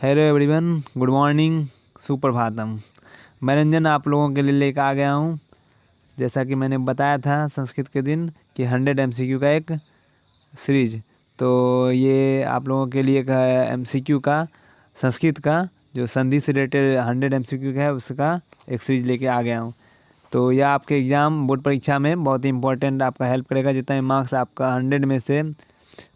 Hello everyone, good morning, सुप्रभातम। मैं रंजन आप लोगों के लिए लेकर आ गया हूँ। जैसा कि मैंने बताया था संस्कृत के दिन कि 100 MCQ का एक सीरीज, तो ये आप लोगों के लिए एक MCQ का संस्कृत का जो संधि से रिलेटेड 100 MCQ का है उसका एक सीरीज लेके आ गया हूँ। तो यह आपके एग्ज़ाम बोर्ड परीक्षा में बहुत ही इंपॉर्टेंट आपका हेल्प करेगा। जितना भी मार्क्स आपका 100 में से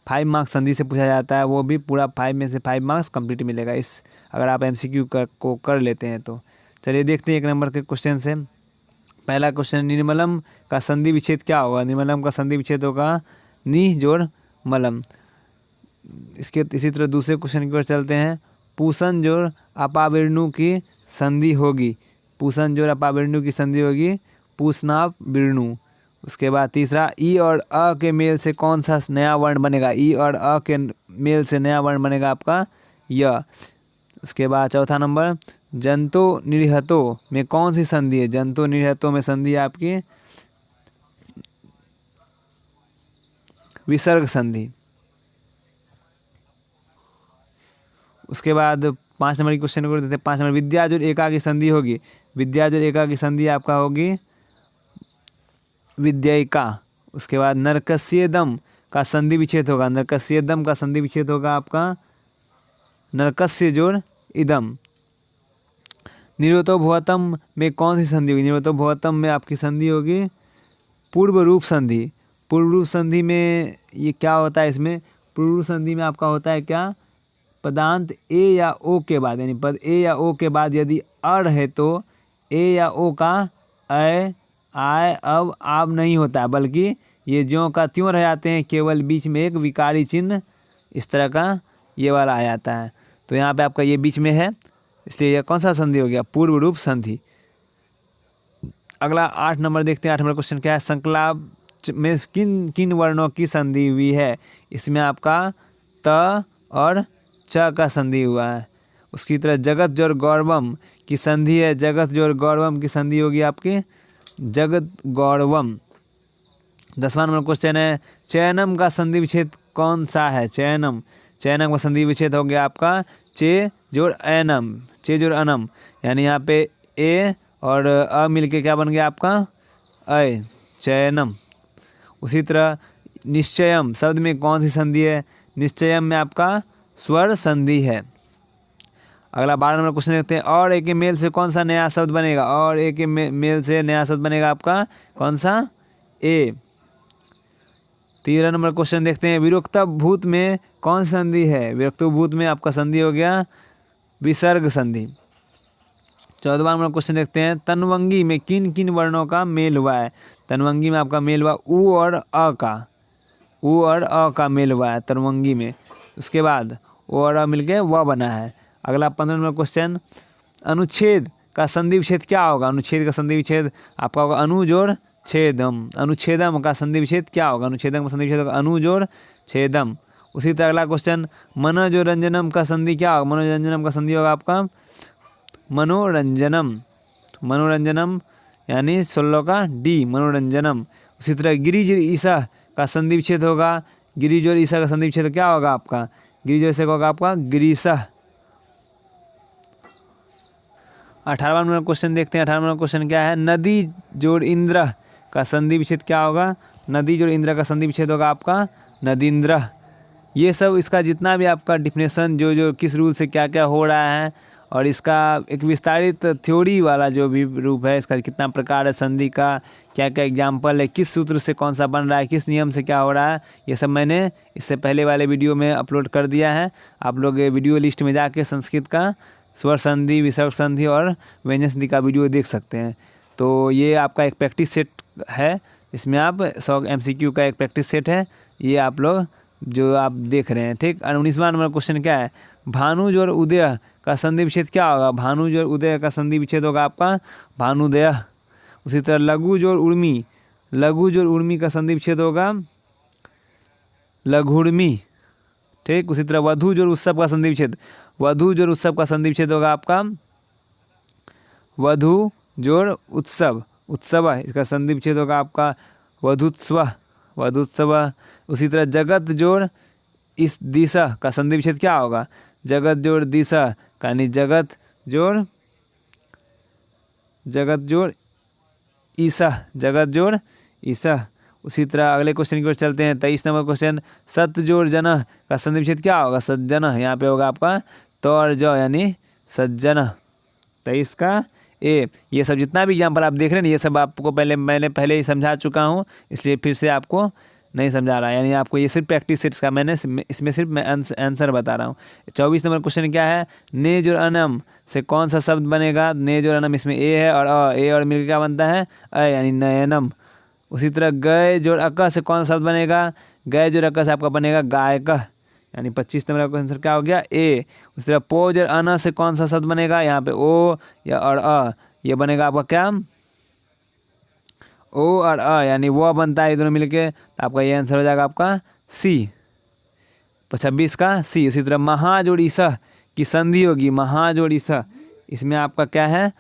5 मार्क्स संधि से पूछा जाता है वो भी पूरा 5 में से 5 मार्क्स कंप्लीट मिलेगा इस अगर आप MCQ को कर लेते हैं तो। चलिए देखते हैं 1 नंबर के क्वेश्चन से। पहला क्वेश्चन, निर्मलम का संधि विच्छेद क्या होगा? निर्मलम का संधि विच्छेद होगा नि जोड़ मलम। इसके इसी तरह दूसरे क्वेश्चन की ओर चलते हैं। पूसन जोड़ अपाविर्णु की संधि होगी। पूसन जोड़ अपाविर्णु की संधि होगी पूसनाप विर्णु। उसके बाद तीसरा, ई और अ के मेल से कौन सा नया वर्ण बनेगा? ई और अ के मेल से नया वर्ण बनेगा आपका य। उसके बाद चौथा नंबर, जंतो निरहतो में कौन सी संधि है? जंतो निरहतो में संधि है आपकी विसर्ग संधि। उसके बाद 5 नंबर की क्वेश्चन को देते हैं। 5 नंबर, विद्या जो एका की संधि होगी। विद्या जो एका की संधि आपका होगी विद्यैका। उसके बाद नरकस्येदम का संधि विच्छेद होगा। नरकस्येदम का संधि विच्छेद होगा आपका नरकस्य जोड़ इदम। निरोतो भवतम में कौन सी संधि होगी? निरोतो भवतम में आपकी संधि होगी पूर्व रूप संधि। पूर्व रूप संधि में ये क्या होता है? इसमें पूर्व रूप संधि में आपका होता है क्या? पदांत ए या ओ के बाद, यानी पद ए या ओ के बाद यदि अ है तो ए या ओ का अय आय अब आब नहीं होता है, बल्कि ये ज्यों का त्यों रह जाते हैं, केवल बीच में एक विकारी चिन्ह इस तरह का ये वाला आ जाता है। तो यहाँ पे आपका ये बीच में है, इसलिए यह कौन सा संधि हो गया? पूर्व रूप संधि। अगला 8 नंबर देखते हैं। 8 नंबर क्वेश्चन क्या है? संकलाप में किन किन वर्णों की संधि हुई है? इसमें आपका त और च का संधि हुआ है। उसकी तरह जगत जोड़ गौरवम की संधि है। जगत जोड़ गौरवम की संधि होगी आपकी जगत गौरवम। 10वां नंबर क्वेश्चन है, चयनम का संधि विच्छेद कौन सा है? चयनम, चयनम का संधि विच्छेद हो गया आपका चे जोड़ एनम। चे जोड़ अनम, यानी यहाँ पे ए और अ मिलके क्या बन गया आपका अय, चयनम। उसी तरह निश्चयम शब्द में कौन सी संधि है? निश्चयम में आपका स्वर संधि है। अगला 12 नंबर क्वेश्चन देखते हैं। और ए के मेल से कौन सा नया शब्द बनेगा? और ए के मेल से नया शब्द बनेगा आपका कौन सा? ए। 13 नंबर क्वेश्चन देखते हैं। विरोक्त भूत में कौन सी संधि है? विरोक्त भूत में आपका संधि हो गया विसर्ग संधि। 14वां नंबर क्वेश्चन देखते हैं। तनवंगी में किन किन वर्णों का मेल हुआ है? तनवंगी में आपका मेल हुआ उ और अ का। उ और अ का मेल हुआ है तनवंगी में। उसके बाद ओ और अ मिलके व बना है। अगला 15 नंबर क्वेश्चन, अनुच्छेद का संधि विच्छेद क्या होगा? अनुच्छेद का संधि विच्छेद आपका होगा अनु जोड़ छेदम। अनुच्छेदम का संधि विच्छेद क्या होगा? अनुच्छेदम का संधि विच्छेद होगा अनु जोड़ छेदम। उसी तरह अगला क्वेश्चन, मनोरंजनम का संधि क्या होगा? मनोरंजनम का संधि होगा आपका मनोरंजनम। मनोरंजनम यानी 16 का डी, मनोरंजनम। उसी तरह गिरिजोर ईसा का संधि विच्छेद होगा। गिरिजोर ईसा का संधि विच्छेद क्या होगा आपका? गिरिजोर ईसा का होगा आपका गिरीशः। 18वां नंबर क्वेश्चन देखते हैं। 18वां नंबर क्वेश्चन क्या है? नदी जोड़ इंद्र का संधि विच्छेद क्या होगा? नदी जोड़ इंद्र का संधि विच्छेद होगा आपका नदींद्र। ये सब इसका जितना भी आपका डिफिनेशन जो किस रूल से क्या क्या हो रहा है और इसका एक विस्तारित थ्योरी वाला जो भी रूप है, इसका कितना प्रकार है संधि का, क्या क्या एग्जाम्पल है, किस सूत्र से कौन सा बन रहा है, किस नियम से क्या हो रहा है, ये सब मैंने इससे पहले वाले वीडियो में अपलोड कर दिया है। आप लोग वीडियो लिस्ट में जाके संस्कृत का स्वर संधि, विसर्ग संधि और व्यंजन संधि का वीडियो देख सकते हैं। तो ये आपका एक प्रैक्टिस सेट है, इसमें आप 100 MCQ का एक प्रैक्टिस सेट है, ये आप लोग जो आप देख रहे हैं, ठीक। 19वां नंबर क्वेश्चन क्या है? भानु जोड़ उदय का संधि विच्छेद क्या होगा? भानु जोड़ उदय का संधि विच्छेद होगा आपका भानुदय। उसी तरह लघु जोड़ उर्मी, लघु जोड़ उर्मी का संधि विच्छेद होगा लघुर्मी, ठीक। उसी तरह वधु जोड़ उत्सव का संधि विच्छेद, वधु जोड़ उत्सव का संधि विच्छेद होगा आपका वधु जोड़ उत्सव, उत्सव इसका संधि विच्छेद होगा आपका वधुत्स्व, वधुत्सव। उसी तरह जगत जोड़ इस दिशा का संधि विच्छेद क्या होगा? जगत जोड़ दिशा यानी जगत जोड़ ईसा। उसी तरह अगले क्वेश्चन की ओर चलते हैं। 23 नंबर क्वेश्चन, सत जोड़ जन का संधि विच्छेद क्या होगा? सज्जन। यहाँ पे होगा आपका तो और जो यानी सज्जन। 23 का ए। ये सब जितना भी एग्जाम्पल आप देख रहे हैं ये सब आपको मैंने पहले ही समझा चुका हूँ, इसलिए फिर से आपको नहीं समझा रहा, यानी आपको ये सिर्फ प्रैक्टिस सेट्स का मैंने इसमें सिर्फ मैं आंसर बता रहा हूँ। 24 नंबर क्वेश्चन क्या है? ने जोड़ अनम से कौन सा शब्द बनेगा? ने जोड़ अनम, इसमें ए है और ए और मिलकर क्या बनता है? यानी नयनम। उसी तरह गए जोड़ अक से कौन सा शब्द बनेगा? गए जोड़ अक से आपका बनेगा गायक, यानी 25 नंबर का आंसर क्या हो गया? ए। उसी तरह पो जोड़ अन से कौन सा शब्द बनेगा? यहाँ पे ओ या और ये बनेगा आपका क्या? ओ और यानी वो बनता है, ये दोनों मिलके, तो आपका ये आंसर हो जाएगा आपका सी। 26 का सी। उसी तरह महाजोड़ ईसा की संधि होगी, महाजोड़ ईसा, इसमें आपका क्या है?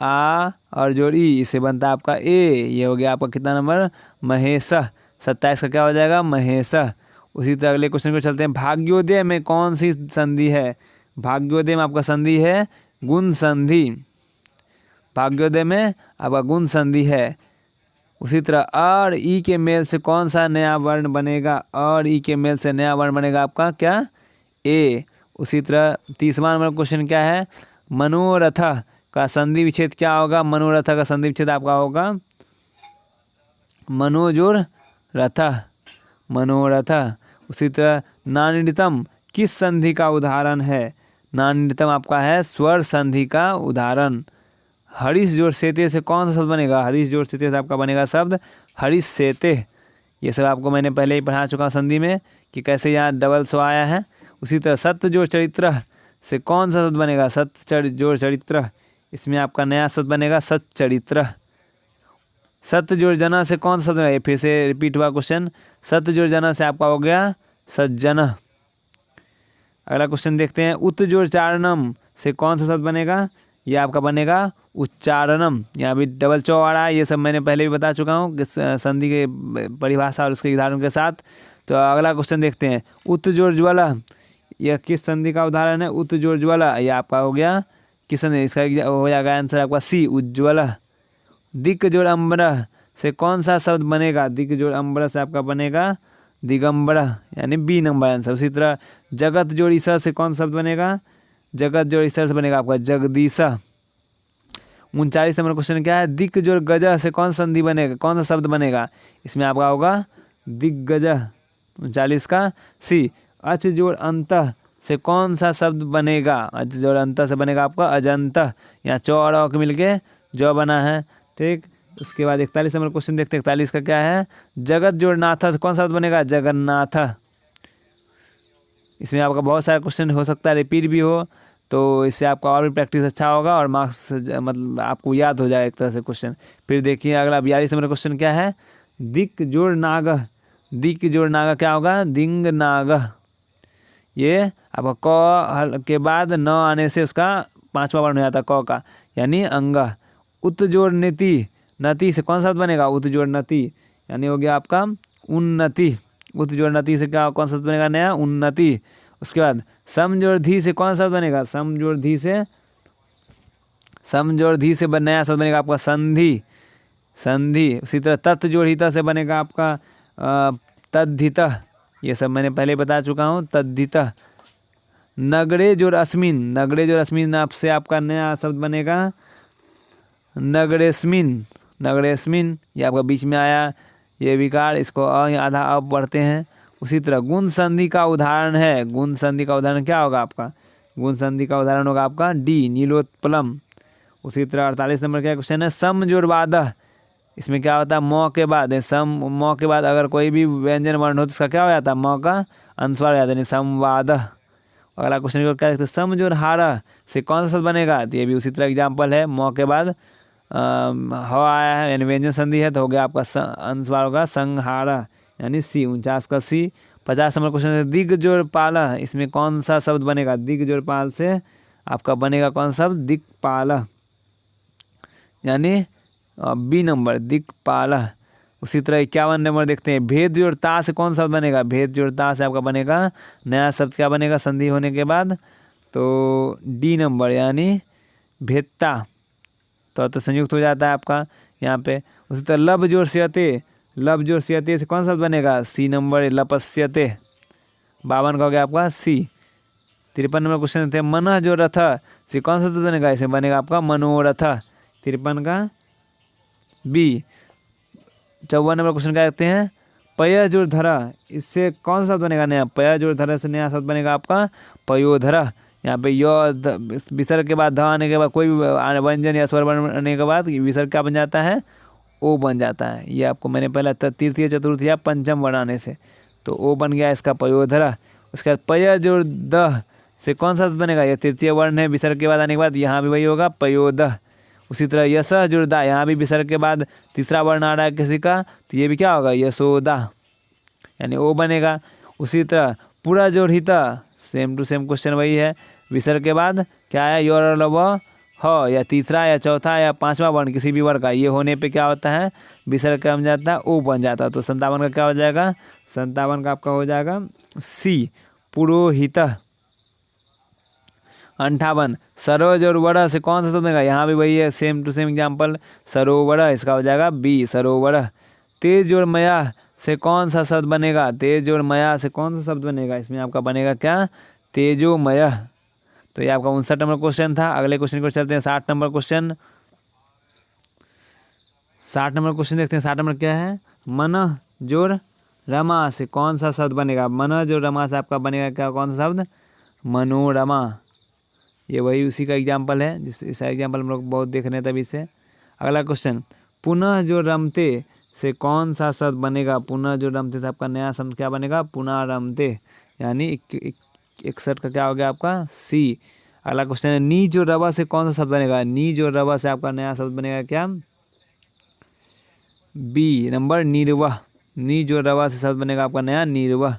आ और जोड़ ई, इससे बनता है आपका ए। ये हो गया आपका कितना नंबर? महेशा। 27 का क्या हो जाएगा? महेशा। उसी तरह अगले क्वेश्चन को चलते हैं। भाग्योदय में कौन सी संधि है? भाग्योदय में आपका संधि है गुण संधि। भाग्योदय में आपका गुण संधि है। उसी तरह और ई के मेल से कौन सा नया वर्ण बनेगा? और ई के मेल से नया वर्ण बनेगा आपका क्या? ए। उसी तरह 30वां नंबर क्वेश्चन क्या है? मनोरथ का संधि विच्छेद क्या होगा? मनोरथ का संधि विच्छेद आपका होगा मनोजोड़ रथ, मनोरथ। उसी तरह नानितम किस संधि का उदाहरण है? नानितम आपका है स्वर संधि का उदाहरण। हरीश जोड़ सेते से कौन सा शब्द बनेगा? हरीश जोड़ सेते से आपका बनेगा शब्द हरीश सेते। ये सब आपको मैंने पहले ही पढ़ा चुका संधि में कि कैसे यहाँ डबल स्व आया है। उसी तरह सत्य जोड़ चरित्र से कौन सा शब्द बनेगा? सत्य जोड़ चरित्र, इसमें आपका नया शब्द बनेगा सच्चरित्र। सत्य जोड़ जना से कौन सा शब्द बनेगा? फिर से रिपीट हुआ क्वेश्चन। सत्य जोड़ जना से आपका हो गया सज्जन। अगला क्वेश्चन देखते हैं। उत जोड़ चारणम से कौन सा शब्द बनेगा? ये आपका बनेगा उच्चारणम। यहाँ भी डबल चौ आ रहा है, ये सब मैंने पहले भी बता चुका हूँ संधि के परिभाषा और उसके उदाहरण के साथ। तो अगला क्वेश्चन देखते हैं। उत जोड़ ज्वाला, यह किस संधि का उदाहरण है? उत जोड़ ज्वाला, यह आपका हो गया किस संधि? इसका हो जाएगा आंसर आपका सी, उज्ज्वला। दिक जोड़ अम्बर से कौन सा शब्द बनेगा? दिक जोड़ अम्बर से आपका बनेगा दिगंबरा, यानी बी नंबर आंसर। उसी तरह जगत जोड़ ईसा से कौन शब्द बनेगा? जगत जोड़ ईसा से बनेगा आपका जगदीशा। 39 नंबर क्वेश्चन क्या है? दिक जोड़ गजा से कौन संधि बनेगा? कौन सा शब्द बनेगा? इसमें आपका होगा दिग्गज। 39 का सी। अच जोड़ अंत से कौन सा शब्द बनेगा? अच जोड़ अंत से बनेगा आपका अजंत। यहाँ चौ और मिलके जो बना है, ठीक। उसके बाद 41 नंबर क्वेश्चन देखते हैं। 41 का क्या है? जगत जोड़ नाथ से कौन सा शब्द बनेगा? जगन्नाथ। इसमें आपका बहुत सारे क्वेश्चन हो सकता है रिपीट भी हो, तो इससे आपका और भी प्रैक्टिस अच्छा होगा और मार्क्स मतलब आपको याद हो जाए एक तरह से क्वेश्चन। फिर देखिए अगला 42 नंबर क्वेश्चन क्या है? दिक जोड़ नाग। दिक जोड़ नाग क्या होगा? दिंग नाग। ये आपका क के बाद न आने से उसका 5वां वर्ण हो जाता है क का, यानी अंग। उत जोड़ नीति, नति से कौन सा शब्द बनेगा? उत जोड़ नति, यानी हो गया आपका उन्नति। उत जोड़ नति से क्या कौन सा शब्द बनेगा? नया उन्नति। उसके बाद समजोड़ धी से कौन सा शब्द बनेगा? समजोड़ धी से नया शब्द बनेगा आपका संधि, संधि। उसी तरह तत् जोड़ हिता से बनेगा आपका तद्धिता। ये सब मैंने पहले बता चुका हूँ, तद्धिता। नगरे जोड़ अस्मिन, नगरे जोड़ अस्मिन आपसे आपका नया शब्द बनेगा नगरेस्मिन, नगरेस्मिन। ये आपका बीच में आया ये विकार, इसको आधा अब पढ़ते हैं। उसी तरह गुण संधि का उदाहरण है। गुण संधि का उदाहरण क्या होगा आपका? गुण संधि का उदाहरण होगा आपका डी, नीलोत्पलम। उसी तरह 48 नंबर का क्वेश्चन है। सम जोड़ बाधा, इसमें क्या होता है? म के बाद सम, म के बाद अगर कोई भी व्यंजन वर्ण हो तो उसका क्या हो जाता है? म का अनुस्वार हो जाता है, संवाद। अगला क्वेश्चन को क्या देखते हैं? सम जोड़ हारा से कौन सा शब्द बनेगा? तो ये भी उसी तरह एग्जाम्पल है। म के बाद ह आया है, यानी व्यंजन संधि है, तो हो गया आपका अनुस्वार होगा संहारा, यानी सी। 49 का सी। 50 नंबर क्वेश्चन है। दिग जोड़ पाला, इसमें कौन सा शब्द बनेगा? दिग जोड़ पाल से आपका बनेगा कौन सा शब्द? दिक्पाला, यानी बी नंबर दिक्पाला। उसी तरह 51 नंबर देखते हैं, भेद जोड़ ता से कौन शब्द बनेगा, भेद जोड़ ता से आपका बनेगा नया शब्द क्या बनेगा संधि होने के बाद, तो डी नंबर यानी भेदता, तो संयुक्त हो जाता है आपका यहाँ पे। उसी तरह लब जोड़ स्यते, लब जोड़ स्यते से कौन शब्द बनेगा, सी नंबर लपस्यते, 52 का हो गया आपका सी। 53 नंबर क्वेश्चन थे, मन जो रथ से कौन सा शब्द बनेगा, इसमें बनेगा आपका मनोरथ, 53 का बी। 54 नंबर क्वेश्चन क्या कहते हैं, पय जोड़ धरा, इससे कौन सा शब्द बनेगा नया, पय जोड़ धरा से नया शब्द बनेगा आपका पयोधरा। यहाँ पे विसर्ग के बाद ध आने के बाद कोई भी व्यंजन या स्वर बनने के बाद विसर्ग क्या बन जाता है, ओ बन जाता है। ये आपको मैंने पहले तृतीय चतुर्थ या पंचम वर्ण आने से, तो ओ बन गया इसका पयोधरा। उसके बाद पय जोड़ दह से कौन सा शब्द बनेगा, यह तृतीय वर्ण है, विसर्ग के बाद आने के बाद यहाँ भी वही होगा पयोदह। उसी तरह यश जोड़ दा, यहाँ भी विसर्ग के बाद तीसरा वर्ण आ रहा है किसी का, तो ये भी क्या होगा यशोदा, यानी ओ बनेगा। उसी तरह पूरा जोड़ हिता, सेम टू सेम क्वेश्चन वही है, विसर्ग के बाद क्या है योर और लब ह, या तीसरा या चौथा या पांचवा वर्ण किसी भी वर्ण का ये होने पे क्या होता है, विसर्ग क्या बन जाता है, ओ बन जाता है। तो 57 का क्या हो जाएगा, 57 का आपका हो जाएगा सी पुरोहित। 58 सरोज और वड़ा से कौन सा शब्द बनेगा, यहाँ भी वही है सेम टू सेम एग्जाम्पल, सरोवर, इसका हो जाएगा बी सरोवर। तेज और मया से कौन सा शब्द बनेगा, तेज और मया से कौन सा शब्द बनेगा, इसमें आपका बनेगा क्या, तेजोमय। तो ये आपका 59 नंबर क्वेश्चन था। अगले क्वेश्चन को चलते हैं 60 नंबर क्वेश्चन। 60 नंबर क्वेश्चन देखते हैं। 60 नंबर क्या है, मन जोड़ रमा से कौन सा शब्द बनेगा, मन जोड़ रमा से आपका बनेगा क्या, कौन सा शब्द, मनोरमा। ये वही उसी का एग्जाम्पल है, जिस इस एग्जाम्पल हम लोग बहुत देख रहे हैं तभी से। अगला क्वेश्चन, पुनः जो रमते से कौन सा शब्द बनेगा, पुनः जो रमते से आपका नया शब्द क्या बनेगा, पुनः रमते, यानी 61 का क्या हो गया आपका सी। अगला क्वेश्चन है, नी जो रवा से कौन सा शब्द बनेगा, नी जो रवा से आपका नया शब्द बनेगा क्या, बी नंबर निर्वह, नी जो रवा से शब्द बनेगा आपका नया निर्वह।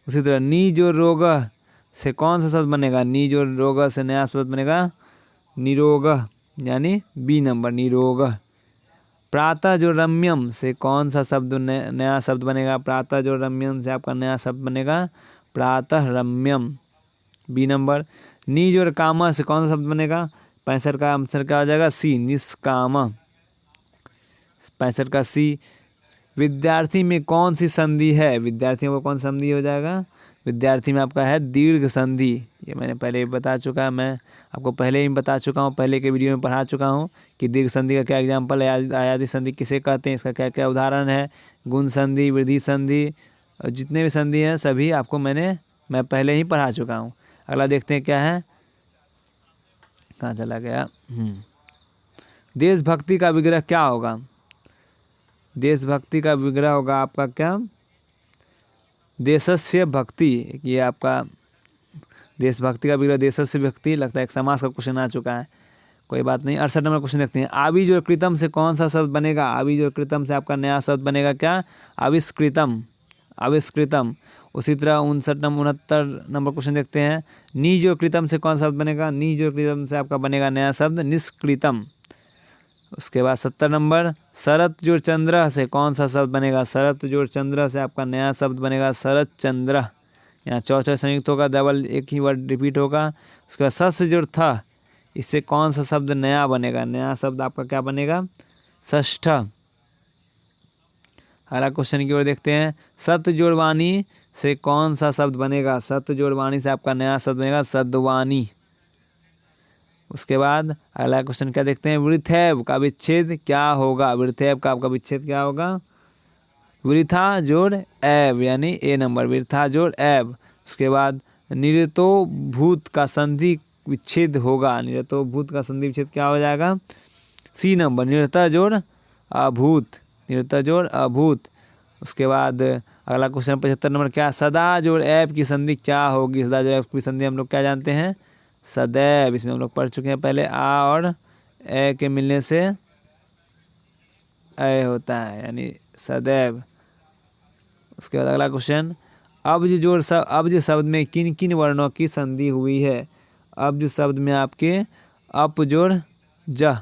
उसी तरह नी जो रोग से कौन सा शब्द बनेगा, नी जो रोग से नया शब्द बनेगा निरोग, यानी बी नंबर निरोग। प्रातः जो रम्यम से कौन सा शब्द नया शब्द बनेगा, प्रातः जो रम्यम से आपका नया शब्द बनेगा प्रातः रम्यम, बी नंबर। नी जो कामा से कौन सा शब्द बनेगा, 65 का आंसर क्या हो जाएगा सी निष्काम, 65 का सी। विद्यार्थी में कौन सी संधि है, विद्यार्थियों को कौन संधि हो जाएगा, विद्यार्थी में आपका है दीर्घ संधि। ये मैंने पहले भी बता चुका है, मैं आपको पहले ही बता चुका हूँ, पहले के वीडियो में पढ़ा चुका हूँ कि दीर्घ संधि का क्या एग्जाम्पल है, आयादी संधि किसे कहते हैं, इसका क्या क्या उदाहरण है, गुण संधि, वृद्धि संधि, जितने भी संधि हैं सभी आपको मैं पहले ही पढ़ा चुका हूँ। अगला देखते हैं क्या है, कहाँ चला गया, देशभक्ति का विग्रह क्या होगा, देशभक्ति का विग्रह होगा आपका क्या, देशस्य भक्ति। ये आपका देशभक्ति का विग्रह देशस्य भक्ति, लगता है एक समास का क्वेश्चन आ चुका है, कोई बात नहीं। 68 नंबर क्वेश्चन देखते हैं, आविज और कृतम से कौन सा शब्द बनेगा, आविज और कृतम से आपका नया शब्द बनेगा क्या, आविष्कृतम, आविष्कृतम। उसी तरह 69 नंबर क्वेश्चन देखते हैं, नीज और कृतम से कौन सा शब्द बनेगा, नीज और कृतम से आपका बनेगा नया शब्द निष्कृतम। उसके बाद 70 नंबर, शरत जोड़ चंद्र से कौन सा शब्द बनेगा, शरत जोड़ चंद्र से आपका नया शब्द बनेगा शरत चंद्र, यहाँ चौथा संयुक्त होगा, डबल एक ही वर्ड रिपीट होगा। उसके बाद सस जोड़ था, इससे कौन सा शब्द नया बनेगा, नया शब्द आपका क्या बनेगा षष्ठ। अगला क्वेश्चन की ओर देखते हैं, सत्य जोड़ वाणी से कौन सा शब्द बनेगा, सत्य जोड़ वाणी से आपका नया शब्द बनेगा सद्वानी। उसके बाद अगला क्वेश्चन क्या देखते हैं, वृथैव का विच्छेद क्या होगा, वृथैव का आपका विच्छेद क्या होगा, वृथा जोड़ एव, यानी ए नंबर वृथा जोड़ एव। उसके बाद निरतो भूत का संधि विच्छेद होगा, निरतो भूत का संधि विच्छेद क्या हो जाएगा, सी नंबर निरता जोड़ अभूत, निरता जोड़ अभूत। उसके बाद अगला क्वेश्चन 75 नंबर क्या, सदा जोड़ एव की संधि क्या होगी, सदा जोड़ एव की संधि हम लोग क्या जानते हैं सदैव, इसमें हम लोग पढ़ चुके हैं पहले, आ और ए के मिलने से ए होता है, यानी सदैव। उसके बाद अगला क्वेश्चन, अब्ज जोड़ अब्ज शब्द में किन किन वर्णों की संधि हुई है, अब्ज शब्द में आपके अप जोड़ ज,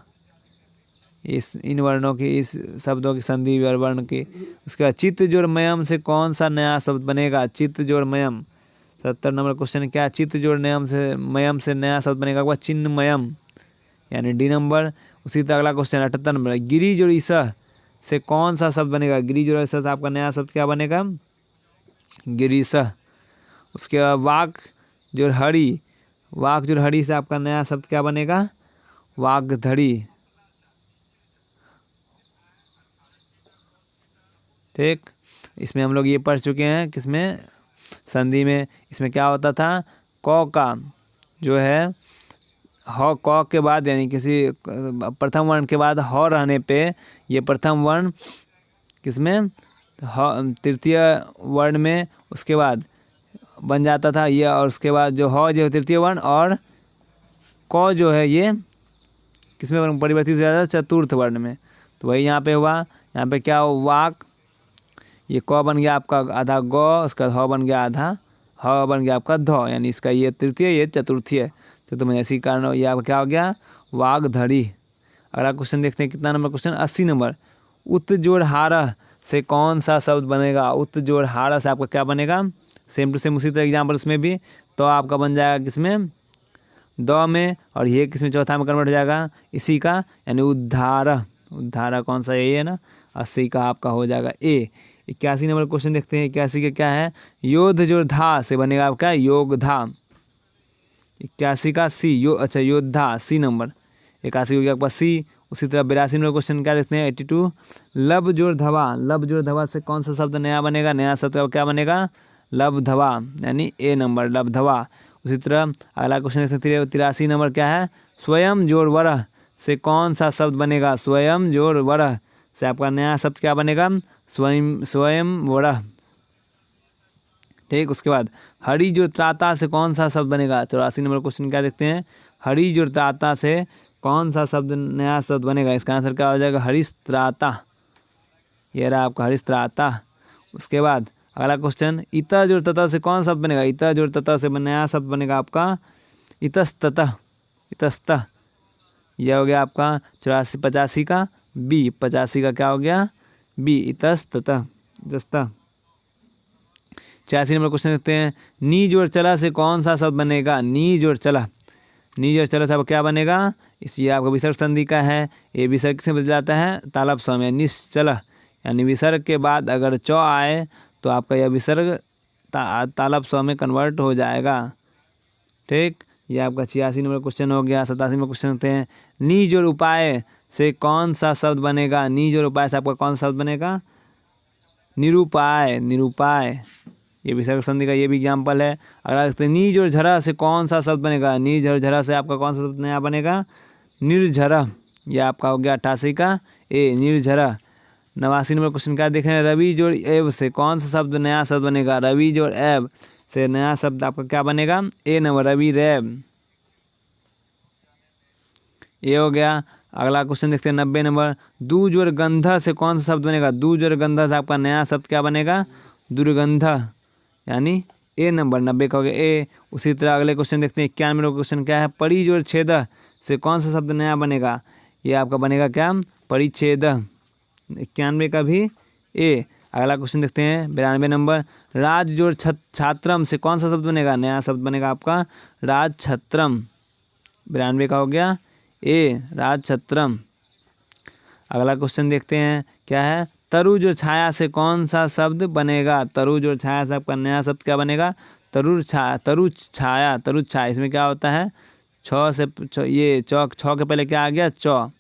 इन वर्णों की, इस शब्दों की संधि और वर्ण की। उसके बाद चित्त जोड़ मयम से कौन सा नया शब्द बनेगा? चित्त जोड़ मयम, 70 नंबर क्वेश्चन क्या? चित्त जोड़ मयम से नया शब्द बनेगा वह चिन्मयम, यानी डी नंबर। उसी तरह अगला क्वेश्चन 78 नंबर, गिरी जोड़ ईसा से कौन सा शब्द बनेगा? गिरी जोड़ ईसा से आपका नया शब्द क्या बनेगा? गिरीश। उसके बाद वाक जोड़ हरि, वाक जोड़ हरि से आपका नया शब्द क्या बनेगा? वागधड़ी। ठीक, इसमें हम लोग ये पढ़ चुके हैं, किसमें? संधि में। इसमें क्या होता था? क का जो है ह, क के बाद यानी किसी प्रथम वर्ण के बाद ह रहने पे ये प्रथम वर्ण किसमें? तृतीय वर्ण में, उसके बाद बन जाता था ये, और उसके बाद जो ह जो है तृतीय वर्ण, और क जो है ये किसमें परिवर्तित हो जाता है? चतुर्थ वर्ण में। तो वही यहाँ पे हुआ। यहाँ पे क्या हो? वाक, ये क बन गया आपका आधा ग, उसका ह बन गया आधा, ह बन गया आपका ध, यानी इसका ये तृतीय ये चतुर्थीय। तो तुम्हें इसी कारण ये आपका क्या हो गया? वागधड़ी। अगला क्वेश्चन देखते हैं, कितना नंबर क्वेश्चन? 80 नंबर, उत जोड़ हारह से कौन सा शब्द बनेगा? उत जोड़ हारह से आपका क्या बनेगा? सेम टू सेम उसी तरह एग्जाम्पल उसमें भी। तो आपका बन जाएगा किसमें? द में, और ये किसमें? चौथा में कन्वर्ट हो जाएगा इसी का, यानी उद्धार। उद्धार कौन सा? ये है ना, 80 का आपका हो जाएगा ए। 81 नंबर क्वेश्चन देखते हैं, 81 का क्या है? योद्ध जोड़ धा से बनेगा आपका योगधा। 81 का सी, अच्छा योद्धा, सी नंबर। 81 हो गया आपका सी। उसी तरह 82 नंबर क्वेश्चन क्या देखते हैं? 82, लब जोड़ धवा, लब जोड़ धवा से कौन सा शब्द नया बनेगा? नया शब्द का क्या बनेगा? लब्धवा, यानी ए नंबर, लब्धवा। उसी तरह अगला क्वेश्चन देखते हैं 83 नंबर क्या है? स्वयं जोड़ वरह से कौन सा शब्द बनेगा? स्वयं जोड़ वरह से आपका नया शब्द क्या बनेगा? स्वयं वरह। ठीक, उसके बाद हरि जोड़ त्राता से कौन सा शब्द बनेगा? 84 नंबर क्वेश्चन क्या देखते हैं? हरि जोड़ त्राता से कौन सा शब्द नया शब्द बनेगा? इसका आंसर क्या हो जाएगा? हरिस्त्राता। ये रहा आपका हरिस्त्राता। उसके बाद अगला क्वेश्चन, इता जोड़ तता से कौन शब्द बनेगा? इता जोड़ तता से नया शब्द बनेगा आपका इतस्ततः, इतस्तः। यह हो गया आपका 85 का बी, 85 का क्या हो गया? बी, इतस्ततः, इतस्तः। 86 नंबर क्वेश्चन देखते हैं, नी जोड़ चला से कौन सा शब्द बनेगा? नी जोड़ चला, नी जोड़ चला से आपका क्या बनेगा? इसलिए आपका विसर्ग संधि का है। ये विसर्ग से बदल जाता है तालब स्व में, निश्चल, यानी विसर्ग के बाद अगर च आए तो आपका यह विसर्ग तालब स्व में कन्वर्ट हो जाएगा। ठीक, ये आपका 86 नंबर क्वेश्चन हो गया। 87 नंबर क्वेश्चन होते हैं, नी जोड़ उपाय से कौन सा शब्द बनेगा? नी जोड़ उपाय से आपका कौन सा शब्द बनेगा? निरूपाय, निरूपाय। ये विसर्ग संधि का ये भी एग्जाम्पल है। अगर देखते हैं, नी जोड़ झरा से कौन सा शब्द बनेगा? नी जोड़ झरा से आपका कौन सा शब्द नया बनेगा? निर्झरा। ये आपका हो गया 88 का ए, निर्झरा। 89 नंबर क्वेश्चन क्या देखें, रवि जोड़ एव से कौन सा शब्द नया शब्द बनेगा? रवि जोड़ एव से नया शब्द आपका क्या बनेगा? ए नंबर, रवि रैब। ये हो गया। अगला क्वेश्चन देखते हैं 90 नंबर, दू जोड़ गंधा से कौन सा शब्द बनेगा? दू जोड़ गंधा से आपका नया शब्द क्या बनेगा? दुर्गंधा, यानी ए नंबर, 90 का हो गया ए। उसी तरह अगले क्वेश्चन देखते हैं 91 नंबर क्वेश्चन क्या है, परी जोड़ छेद से कौन सा शब्द नया बनेगा? ये आपका बनेगा क्या? परिच्छेद, 91 का भी ए। अगला क्वेश्चन देखते हैं 92 नंबर, राज जोड़ छात्रम से कौन सा शब्द बनेगा? नया शब्द बनेगा आपका राज छत्रम, 92 का हो गया ए, राज छत्रम। अगला क्वेश्चन देखते हैं क्या है, तरु जोड़ छाया से कौन सा शब्द बनेगा? तरु जोड़ छाया से आपका नया शब्द क्या बनेगा? तरु छाया, तरु छाया। इसमें क्या होता है? ये चौक, छ के पहले क्या आ गया? चौ।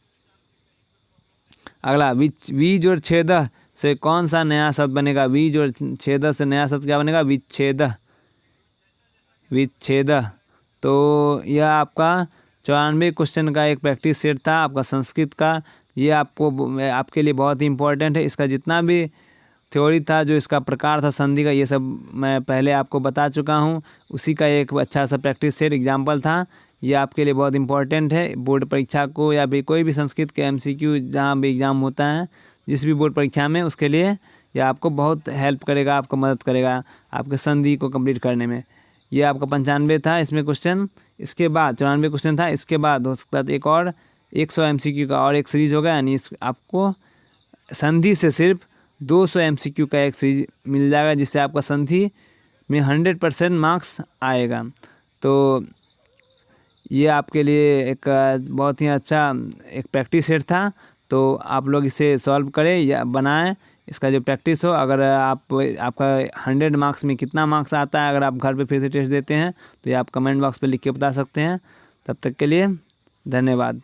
अगला वी जोड़ छेद से कौन सा नया शब्द बनेगा? वी जोड़ छेद से नया शब्द क्या बनेगा? विच्छेद, विच्छेद। तो यह आपका 94 क्वेश्चन का एक प्रैक्टिस सेट था आपका संस्कृत का। ये आपके लिए बहुत ही इम्पोर्टेंट है। इसका जितना भी थ्योरी था, जो इसका प्रकार था संधि का, ये सब मैं पहले आपको बता चुका हूँ। उसी का एक अच्छा सा प्रैक्टिस सेट एग्जाम्पल था। ये आपके लिए बहुत इंपॉर्टेंट है। बोर्ड परीक्षा को या भी कोई भी संस्कृत के MCQ जहाँ भी एग्ज़ाम होता है, जिस भी बोर्ड परीक्षा में, उसके लिए यह आपको बहुत हेल्प करेगा, आपको मदद करेगा आपके संधि को कंप्लीट करने में। ये आपका 95 था इसमें क्वेश्चन। इसके बाद 94 क्वेश्चन था। इसके बाद हो सकता है एक और 100 MCQ का और एक सीरीज होगा, यानी इस आपको संधि से सिर्फ 200 MCQ का एक सीरीज मिल जाएगा, जिससे आपका संधि में 100% मार्क्स आएगा। तो ये आपके लिए एक बहुत ही अच्छा एक प्रैक्टिस सेट था। तो आप लोग इसे सॉल्व करें या बनाएं, इसका जो प्रैक्टिस हो। अगर आपका 100 मार्क्स में कितना मार्क्स आता है, अगर आप घर पे फिर से टेस्ट देते हैं तो ये आप कमेंट बॉक्स पे लिख के बता सकते हैं। तब तक के लिए धन्यवाद।